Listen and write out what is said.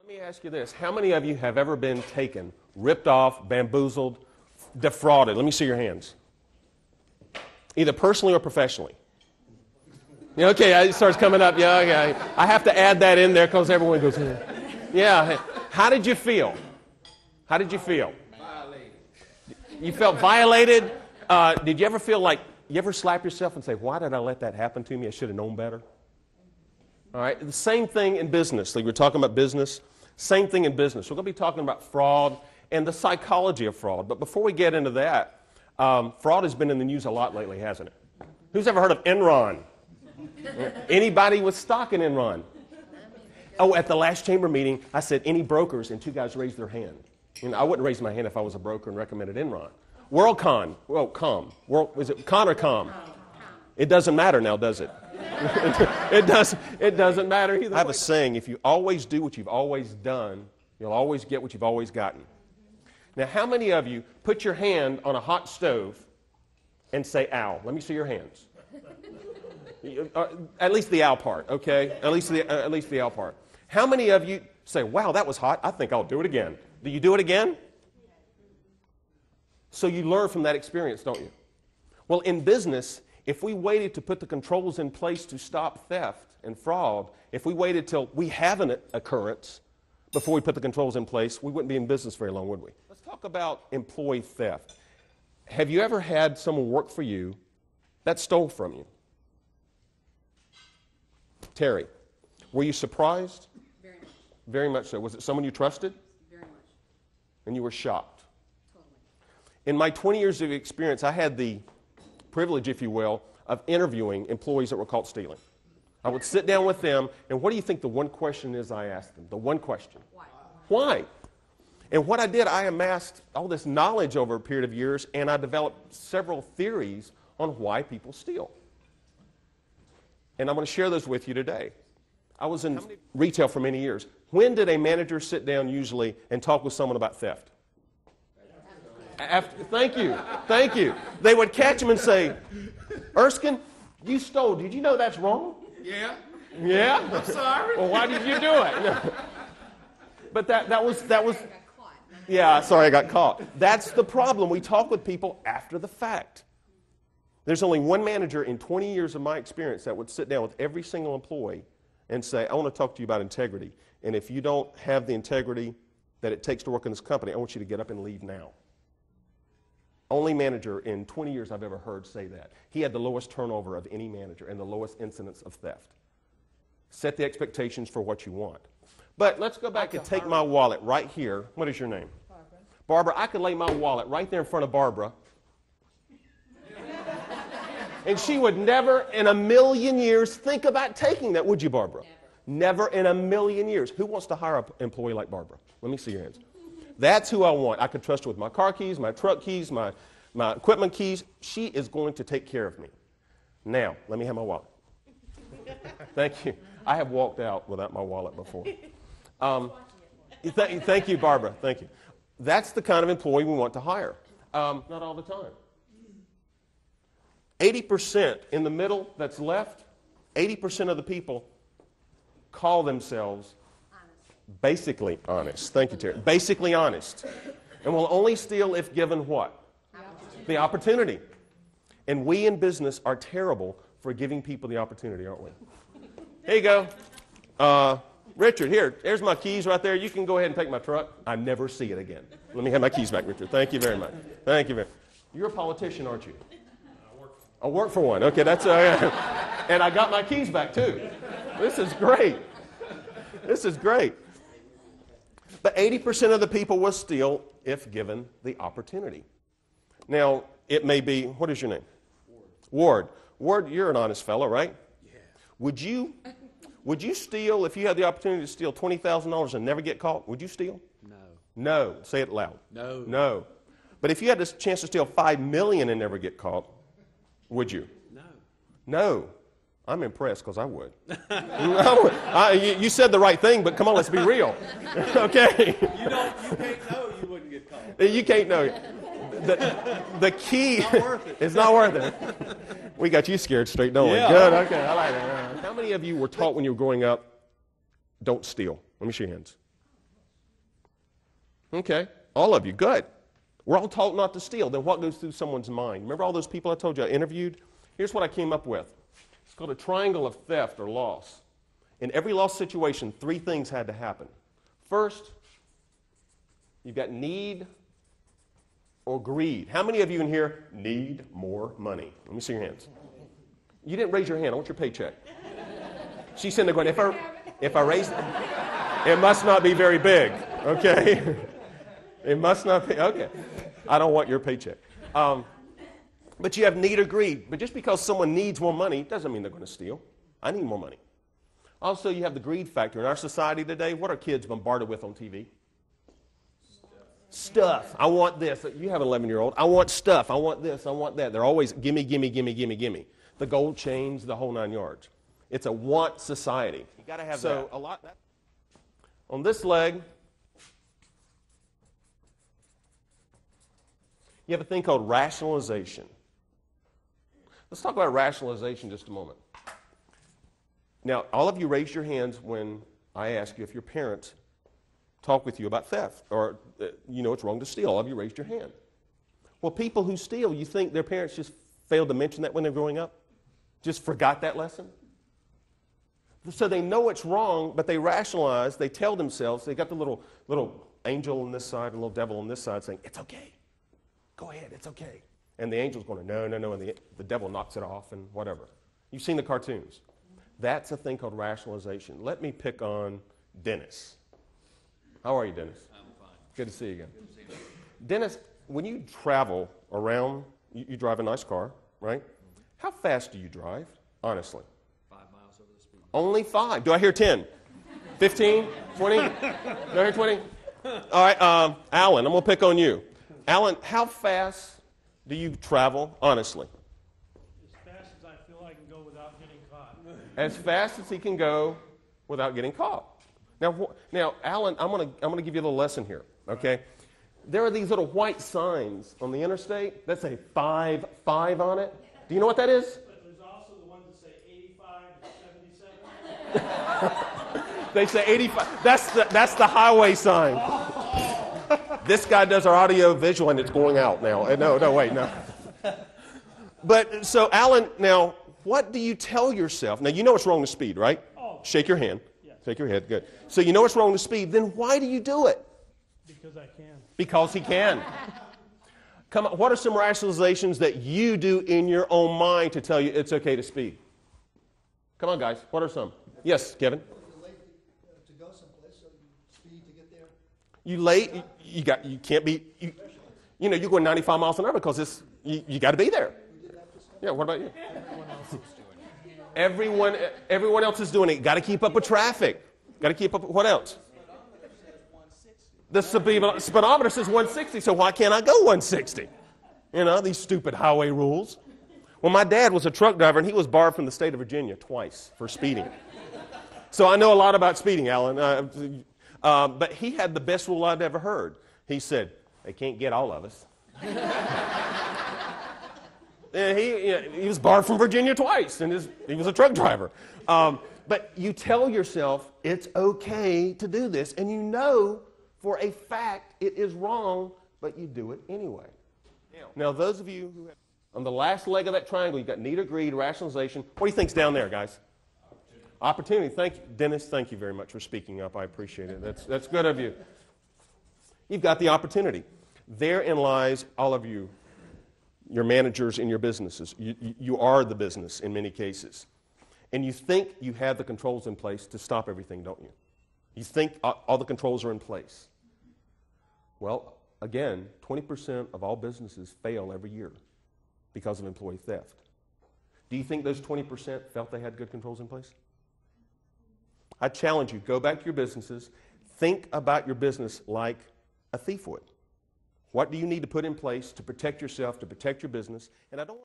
me ask you this. How many of you have ever been taken, ripped off, bamboozled, defrauded? Let me see your hands. Either personally or professionally. Yeah, okay, it starts coming up. Yeah, okay. I have to add that in there because everyone goes, yeah. How did you feel? How did you feel? Violated. You felt violated? Did you ever feel like, you ever slap yourself and say, why did I let that happen to me? I should have known better. All right, the same thing in business. Like we're talking about business, same thing in business. We're going to be talking about fraud and the psychology of fraud. But before we get into that, fraud has been in the news a lot lately, hasn't it? Who's ever heard of Enron? Anybody with stock in Enron? Oh, at the last chamber meeting, I said, any brokers? And two guys raised their hand. You know, I wouldn't raise my hand if I was a broker and recommended Enron. WorldCom. Well, Com. Is it Con or Com? It doesn't matter now, does it? It doesn't matter either. I have a saying, if you always do what you've always done, you'll always get what you've always gotten. Now, how many of you put your hand on a hot stove and say, ow? Let me see your hands. At least the ow part, okay? At least the ow part. How many of you say, wow, that was hot. I think I'll do it again. Do you do it again? So you learn from that experience, don't you? Well, in business, if we waited to put the controls in place to stop theft and fraud, if we waited till we have an occurrence before we put the controls in place, we wouldn't be in business very long, would we? Let's talk about employee theft. Have you ever had someone work for you that stole from you? Terry, were you surprised? Very much. Very much so. Was it someone you trusted? Very much. And you were shocked? Totally. In my 20 years of experience, I had the privilege, if you will, of interviewing employees that were caught stealing. I would sit down with them, and what do you think the one question is I asked them? The one question. Why? Why? And what I did, I amassed all this knowledge over a period of years, and I developed several theories on why people steal. And I'm going to share those with you today. I was in retail for many years. When did a manager sit down usually and talk with someone about theft? Thank you. They would catch him and say, Erskine, you stole. Did you know that's wrong? Yeah. Yeah? I'm sorry. Well, why did you do it? No. But that was, yeah, sorry, I got caught. That's the problem. We talk with people after the fact. There's only one manager in 20 years of my experience that would sit down with every single employee and say, I want to talk to you about integrity. And if you don't have the integrity that it takes to work in this company, I want you to get up and leave now. Only manager in 20 years I've ever heard say that. He had the lowest turnover of any manager and the lowest incidence of theft. Set the expectations for what you want. But let's go back and take my wallet right here. What is your name? Barbara. Barbara, I could lay my wallet right there in front of Barbara. And she would never in a million years think about taking that, would you, Barbara? Never in a million years. Who wants to hire an employee like Barbara? Let me see your hands. That's who I want. I could trust her with my car keys, my truck keys, my equipment keys. She is going to take care of me. Now, let me have my wallet. Thank you. I have walked out without my wallet before. Thank you, Barbara. Thank you. That's the kind of employee we want to hire. Not all the time. 80% in the middle that's left, 80% of the people call themselves basically honest. Thank you, Terry. Basically honest. And will only steal if given what? The opportunity. And we in business are terrible for giving people the opportunity, aren't we? Here you go. Richard, here's my keys right there. You can go ahead and take my truck. I never see it again. Let me have my keys back, Richard. Thank you very much. Thank you very much. You're a politician, aren't you? I work for one. Okay, that's and I got my keys back too. This is great. This is great. But 80% of the people will steal if given the opportunity. Now, it may be, what is your name? Ward. Ward, you're an honest fellow, right? Yeah. Would you steal if you had the opportunity to steal $20,000 and never get caught? Would you steal? No. No. Say it loud. No. No. But if you had the chance to steal $5 million and never get caught, would you? No. No. I'm impressed because I would. You said the right thing, but come on, let's be real. Okay? You can't know you wouldn't get caught. You can't know. The key is not worth it. We got you scared straight, don't we? Yeah. Good, okay, I like that. How many of you were taught when you were growing up, don't steal? Let me see your hands. Okay, all of you, good. We're all taught not to steal. Then what goes through someone's mind? Remember all those people I told you I interviewed? Here's what I came up with. It's called a triangle of theft or loss. In every loss situation, 3 things had to happen. First, you've got need or greed. How many of you in here need more money? Let me see your hands. You didn't raise your hand. I want your paycheck. She's sitting there going, if I raise it, it must not be very big, okay? It must not be, okay. I don't want your paycheck. But you have need or greed. But just because someone needs more money doesn't mean they're going to steal. I need more money. Also, you have the greed factor. In our society today, what are kids bombarded with on TV? Stuff. I want this. You have an 11-year-old. I want stuff. I want this. I want that. They're always gimme, gimme, gimme, gimme, gimme. The gold chains, the whole 9 yards. It's a want society. You got to have that. A lot. On this leg, you have a thing called rationalization. Let's talk about rationalization just a moment. Now, all of you raised your hands when I asked you if your parents talk with you about theft or you know it's wrong to steal. All of you raised your hand. Well, people who steal, you think their parents just failed to mention that when they're growing up? Just forgot that lesson? So they know it's wrong, but they rationalize, they tell themselves, they got the little angel on this side and little devil on this side saying, it's okay. Go ahead, it's okay. And the angel's going, no, no, no, and the devil knocks it off and whatever. You've seen the cartoons. That's a thing called rationalization. Let me pick on Dennis. How are you, Dennis? I'm fine. Good to see you again. Good to see you. Dennis, when you travel around, you drive a nice car, right? How fast do you drive, honestly? 5 miles over the speed. Only 5. Do I hear 10? 15? 20? Do I hear 20? All right, Alan, I'm going to pick on you. Alan, how fast do you travel, honestly? As fast as I feel I can go without getting caught. As fast as he can go without getting caught. Now, Alan, I'm going to give you a little lesson here, okay? There are these little white signs on the interstate that say 5 on it. Do you know what that is? But there's also the ones that say 85 to 77. They say 85. That's the highway sign. This guy does our audio visual, and it's going out now. No, wait, no. But so, Alan, now, what do you tell yourself? Now, you know it's wrong to speed, right? Oh. Shake your hand. Yes. Shake your head. Good. So you know it's wrong to speed. Then why do you do it? Because I can. Because he can. Come on. What are some rationalizations that you do in your own mind to tell you it's okay to speed? Come on, guys. What are some? Yes, Kevin. If you're late to go someplace, so you speed to get there. You late? You can't be. You know you're going 95 miles an hour because you got to be there. Yeah. What about you? Everyone else is doing it. Got to keep up with traffic. Got to keep up. What else? The speedometer says 160, so why can't I go 160? You know, these stupid highway rules. Well, my dad was a truck driver, and he was barred from the state of Virginia twice for speeding. So I know a lot about speeding, Alan. But he had the best rule I'd ever heard. He said, they can't get all of us. And he was barred from Virginia twice, and he was a truck driver. But you tell yourself it's okay to do this, and you know for a fact it is wrong, but you do it anyway. Now, those of you who have, on the last leg of that triangle, you've got need or greed, rationalization. What do you think's down there, guys? Opportunity. Thank you. Dennis, thank you very much for speaking up. I appreciate it. That's good of you. You've got the opportunity. Therein lies all of you, your managers in your businesses. You are the business in many cases. And you think you have the controls in place to stop everything, don't you? You think all the controls are in place. Well, again, 20% of all businesses fail every year because of employee theft. Do you think those 20% felt they had good controls in place? I challenge you, go back to your businesses, think about your business like a thief would. What do you need to put in place to protect yourself, to protect your business? And I don't